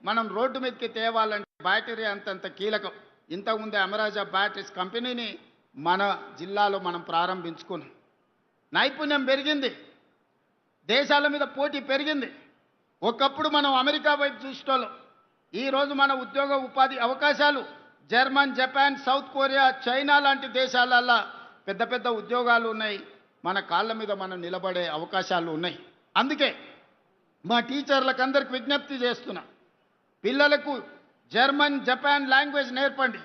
మనం రోడ్డు మీదకి తేవాలంటే బ్యాటరీ అంతంత కీలకం. ఇంతకుముందే అమరాజా బ్యాటరీస్ కంపెనీని మన జిల్లాలో మనం ప్రారంభించుకున్నాం. నైపుణ్యం పెరిగింది, దేశాల మీద పోటీ పెరిగింది. ఒకప్పుడు మనం అమెరికా వైపు చూసేటోళ్ళం. ఈరోజు మన ఉద్యోగ ఉపాధి అవకాశాలు German, Japan, south Korea, China లాంటి దేశాలల్లో పెద్ద పెద్ద ఉద్యోగాలు ఉన్నాయి. మన కాళ్ళ మీద మనం నిలబడే అవకాశాలు ఉన్నాయి. అందుకే మా టీచర్లకు అందరికి విజ్ఞప్తి చేస్తున్నా, పిల్లలకు జర్మన్, జపాన్ లాంగ్వేజ్ నేర్పండి,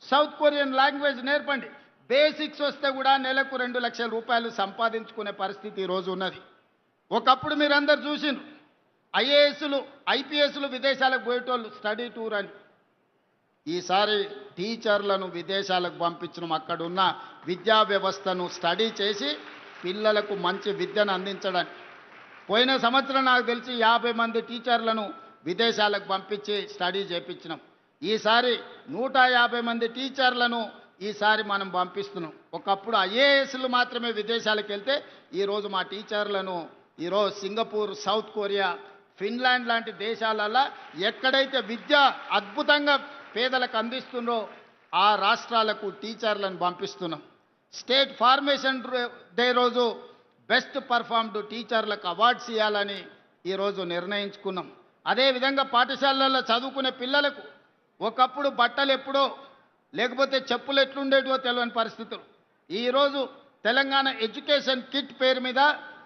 సౌత్ కొరియన్ లాంగ్వేజ్ నేర్పండి. బేసిక్స్ వస్తే కూడా నెలకు 2 లక్షల రూపాయలు సంపాదించుకునే పరిస్థితి ఈరోజు ఉన్నది. ఒకప్పుడు మీరందరూ చూసిండ్రు, ఐఏఎస్లు, ఐపీఎస్లు విదేశాలకు పోయేటోళ్ళు స్టడీ టూర్ అని. ఈసారి టీచర్లను విదేశాలకు పంపించడం, అక్కడున్న విద్యా వ్యవస్థను స్టడీ చేసి పిల్లలకు మంచి విద్యను అందించడానికి. పోయిన సంవత్సరం నాకు తెలిసి 50 మంది టీచర్లను విదేశాలకు పంపించి స్టడీ చేయించినాం. ఈసారి 150 మంది టీచర్లను ఈసారి మనం పంపిస్తున్నాం. ఒకప్పుడు ఐఏఎస్లు మాత్రమే విదేశాలకు వెళ్తే ఈరోజు మా టీచర్లను ఈరోజు సింగపూర్, సౌత్ కొరియా, ఫిన్లాండ్ లాంటి దేశాలలో ఎక్కడైతే విద్య అద్భుతంగా పేదలకు అందిస్తుందో ఆ రాష్ట్రాలకు టీచర్లను పంపిస్తున్నాం. స్టేట్ ఫార్మేషన్ డే రోజు బెస్ట్ పర్ఫార్మ్డ్ టీచర్లకు అవార్డ్స్ ఇవ్వాలని ఈరోజు నిర్ణయించుకున్నాం. అదేవిధంగా పాఠశాలల్లో చదువుకునే పిల్లలకు ఒకప్పుడు బట్టలు ఎప్పుడో లేకపోతే చెప్పులు ఎట్లుండేటివో తెలియని పరిస్థితులు. ఈరోజు తెలంగాణ ఎడ్యుకేషన్ కిట్ పేరు మీద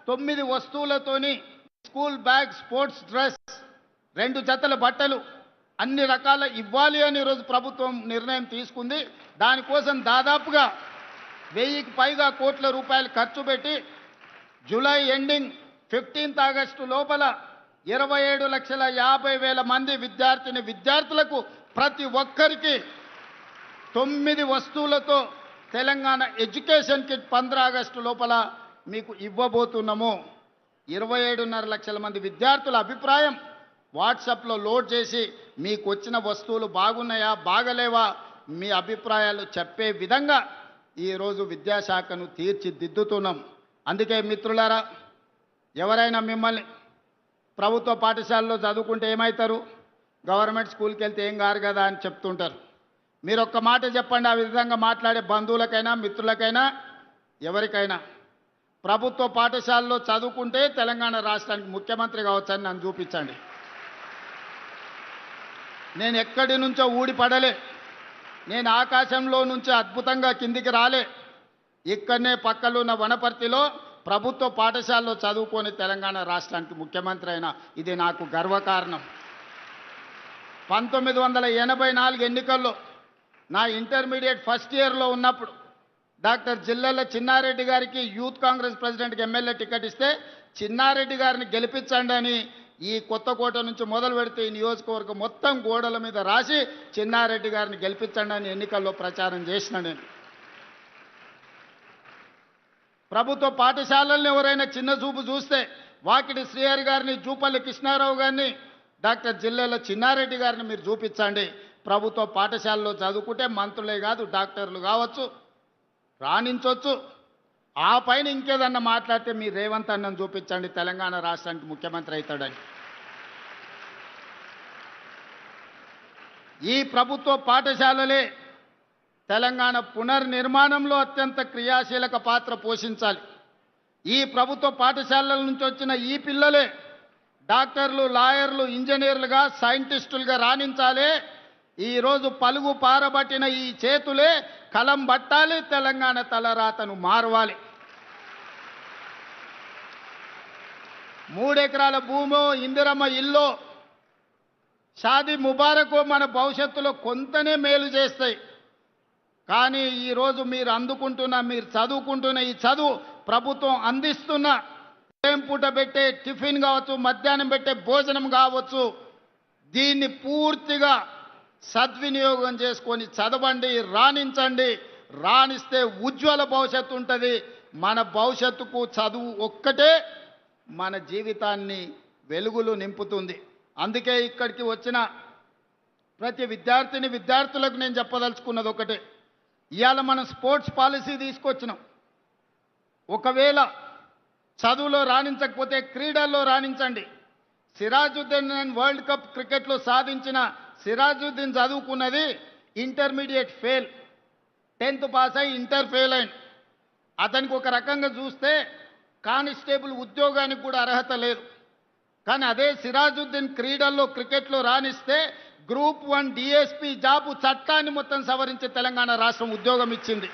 9 వస్తువులతోని స్కూల్ బ్యాగ్, స్పోర్ట్స్ డ్రెస్, 2 జతల బట్టలు అన్ని రకాల ఇవ్వాలి అని ఈరోజు ప్రభుత్వం నిర్ణయం తీసుకుంది. దానికోసం దాదాపుగా 1000కి పైగా కోట్ల రూపాయలు ఖర్చు పెట్టి జూలై ఎండింగ్ 15th ఆగస్టు లోపల 27,50,000 మంది విద్యార్థులకు ప్రతి ఒక్కరికి 9 వస్తువులతో తెలంగాణ ఎడ్యుకేషన్ కిట్ 15 ఆగస్టు లోపల మీకు ఇవ్వబోతున్నాము. 27.5 లక్షల మంది విద్యార్థుల అభిప్రాయం వాట్సాప్లో లోడ్ చేసి మీకు వచ్చిన వస్తువులు బాగున్నాయా, బాగలేవా, మీ అభిప్రాయాలు చెప్పే విధంగా ఈరోజు విద్యాశాఖను తీర్చిదిద్దుతున్నాం. అందుకే మిత్రులారా, ఎవరైనా మిమ్మల్ని ప్రభుత్వ పాఠశాలలో చదువుకుంటే ఏమవుతారు, గవర్నమెంట్ స్కూల్కి వెళ్తే ఏం కారు కదా అని చెప్తుంటారు. మీరు ఒక్క మాట చెప్పండి, ఆ విధంగా మాట్లాడే బంధువులకైనా, మిత్రులకైనా, ఎవరికైనా, ప్రభుత్వ పాఠశాలలో చదువుకుంటే తెలంగాణ రాష్ట్రానికి ముఖ్యమంత్రి కావచ్చని నన్ను చూపించండి. నేను ఎక్కడి నుంచో ఊడిపడలే, నేను ఆకాశంలో నుంచి అద్భుతంగా కిందికి రాలే. ఇక్కడనే పక్కలున్న వనపర్తిలో ప్రభుత్వ పాఠశాలలో చదువుకొని తెలంగాణ రాష్ట్రానికి ముఖ్యమంత్రి అయినా ఇది నాకు గర్వకారణం. 1984 ఎన్నికల్లో నా ఇంటర్మీడియట్ ఫస్ట్ ఇయర్లో ఉన్నప్పుడు డాక్టర్ జిల్లెల చిన్నారెడ్డి గారికి యూత్ కాంగ్రెస్ ప్రెసిడెంట్కి ఎమ్మెల్యే టికెట్ ఇస్తే చిన్నారెడ్డి గారిని గెలిపించండి అని ఈ కొత్తకోట నుంచి మొదలు పెడితే ఈ నియోజకవర్గం మొత్తం గోడల మీద రాసి చిన్నారెడ్డి గారిని గెలిపించండి అని ఎన్నికల్లో ప్రచారం చేసిన నేను. ప్రభుత్వ పాఠశాలలను ఎవరైనా చిన్న చూపు చూస్తే వాకిటి శ్రీహరి గారిని, జూపల్లి కృష్ణారావు గారిని, డాక్టర్ జిల్లెల చిన్నారెడ్డి గారిని మీరు చూపించండి. ప్రభుత్వ పాఠశాలలో చదువుకుంటే మంత్రులే కాదు డాక్టర్లు కావచ్చు, రాణించవచ్చు. ఆ పైన ఇంకేదన్నా మాట్లాడితే మీ రేవంత్ అన్నను చూపించండి, తెలంగాణ రాష్ట్రానికి ముఖ్యమంత్రి అవుతాడని. ఈ ప్రభుత్వ పాఠశాలలే తెలంగాణ పునర్నిర్మాణంలో అత్యంత క్రియాశీలక పాత్ర పోషించాలి. ఈ ప్రభుత్వ పాఠశాలల నుంచి వచ్చిన ఈ పిల్లలే డాక్టర్లు, లాయర్లు, ఇంజనీర్లుగా, సైంటిస్టులుగా రాణించాలి. ఈరోజు పలుగు పారబట్టిన ఈ చేతులే కలం పట్టాలి, తెలంగాణ తలరాతను మార్వాలి. 3 ఎకరాల భూమో, ఇందిరమ్మ ఇల్లో, షాదీ ముబారకో మన భవిష్యత్తులో కొంతనే మేలు చేస్తాయి. కానీ ఈరోజు మీరు చదువుకుంటున్న ఈ చదువు, ప్రభుత్వం అందిస్తున్న ఉదయం పూట పెట్టే టిఫిన్ కావచ్చు, మధ్యాహ్నం పెట్టే భోజనం కావచ్చు, దీన్ని పూర్తిగా సద్వినియోగం చేసుకొని చదవండి, రాణించండి. రాణిస్తే ఉజ్వల భవిష్యత్తు ఉంటుంది. మన భవిష్యత్తుకు చదువు ఒక్కటే మన జీవితాన్ని వెలుగులు నింపుతుంది. అందుకే ఇక్కడికి వచ్చిన ప్రతి విద్యార్థులకు నేను చెప్పదలుచుకున్నది ఒకటే, ఇవాళ మనం స్పోర్ట్స్ పాలసీ తీసుకొచ్చినాం. ఒకవేళ చదువులో రాణించకపోతే క్రీడల్లో రాణించండి. సిరాజుద్దీన్ వరల్డ్ కప్ క్రికెట్లో సాధించిన సిరాజుద్దీన్ చదువుకున్నది ఇంటర్మీడియట్ ఫెయిల్, 10th పాస్ అయి ఇంటర్ ఫెయిల్ అయింది. అతనికి ఒక రకంగా చూస్తే కానిస్టేబుల్ ఉద్యోగానికి కూడా అర్హత లేదు. కానీ అదే సిరాజుద్దీన్ క్రీడల్లో క్రికెట్లో రాణిస్తే గ్రూప్ 1 డిఎస్పీ జాబు చట్టాన్ని మొత్తం సవరించి తెలంగాణ రాష్ట్రం ఉద్యోగం ఇచ్చింది.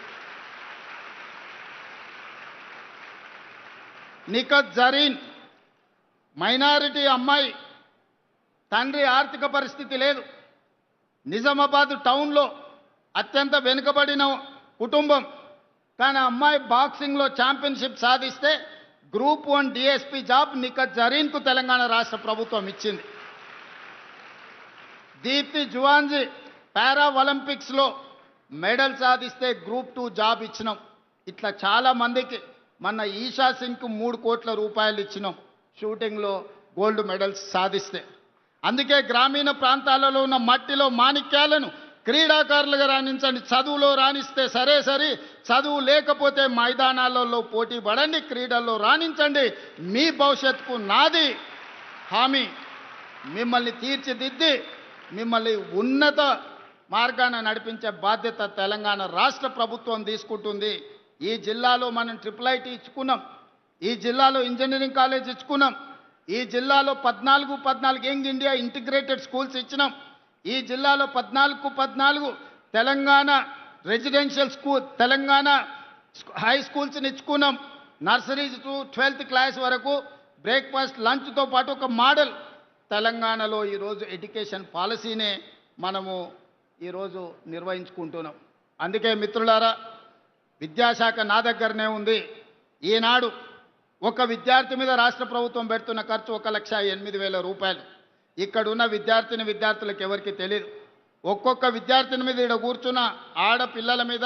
నిఖత్ జరీన్ మైనారిటీ అమ్మాయి, తండ్రి ఆర్థిక పరిస్థితి లేదు, నిజామాబాద్ టౌన్లో అత్యంత వెనుకబడిన కుటుంబం. కానీ అమ్మాయి బాక్సింగ్లో ఛాంపియన్షిప్ సాధిస్తే గ్రూప్ 1 డిఎస్పీ జాబ్ నిఖత్ జరీన్కు తెలంగాణ రాష్ట్ర ప్రభుత్వం ఇచ్చింది. దీప్తి జువాన్జీ పారా ఒలింపిక్స్లో మెడల్ సాధిస్తే గ్రూప్ 2 జాబ్ ఇచ్చినాం. ఇట్లా చాలా మందికి మొన్న ఈషా సింగ్కు 3 కోట్ల రూపాయలు ఇచ్చినాం షూటింగ్లో గోల్డ్ మెడల్స్ సాధిస్తే. అందుకే గ్రామీణ ప్రాంతాలలో ఉన్న మట్టిలో మాణిక్యాలను క్రీడాకారులుగా రాణించండి. చదువులో రాణిస్తే సరే, చదువు లేకపోతే మైదానాలలో పోటీ పడండి, క్రీడల్లో రాణించండి. మీ భవిష్యత్తుకు నాది హామీ. మిమ్మల్ని తీర్చిదిద్ది మిమ్మల్ని ఉన్నత మార్గాన నడిపించే బాధ్యత తెలంగాణ రాష్ట్ర ప్రభుత్వం తీసుకుంటుంది. ఈ జిల్లాలో మనం IIIT ఇచ్చుకున్నాం, ఈ జిల్లాలో ఇంజనీరింగ్ కాలేజ్ ఇచ్చుకున్నాం, ఈ జిల్లాలో 14 యంగ్ ఇండియా ఇంటిగ్రేటెడ్ స్కూల్స్ ఇచ్చినాం, ఈ జిల్లాలో 14 Telangana residential school, Telangana high స్కూల్స్ని ఇచ్చుకున్నాం. నర్సరీ టు 12th క్లాస్ వరకు బ్రేక్ఫాస్ట్ లంచ్తో పాటు ఒక మోడల్ తెలంగాణలో ఈరోజు ఎడ్యుకేషన్ పాలసీనే మనము ఈరోజు నిర్వహించుకుంటున్నాం. అందుకే మిత్రులారా, విద్యాశాఖ నా దగ్గరనే ఉంది. ఈనాడు ఒక విద్యార్థి మీద రాష్ట్ర ప్రభుత్వం పెడుతున్న ఖర్చు 1,08,000 రూపాయలు. ఇక్కడున్న విద్యార్థులకు ఎవరికి తెలియదు. ఒక్కొక్క విద్యార్థిని మీద ఇక్కడ కూర్చున్న ఆడపిల్లల మీద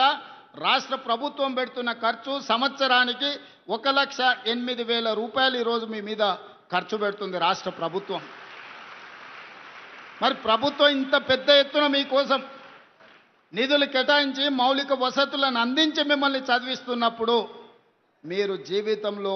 రాష్ట్ర ప్రభుత్వం పెడుతున్న ఖర్చు సంవత్సరానికి 1,08,000 రూపాయలు ఈరోజు మీ మీద ఖర్చు పెడుతుంది రాష్ట్ర ప్రభుత్వం. మరి ప్రభుత్వం ఇంత పెద్ద ఎత్తున మీకోసం నిధులు కేటాయించి మౌలిక వసతులను అందించి మిమ్మల్ని చదివిస్తున్నప్పుడు మీరు జీవితంలో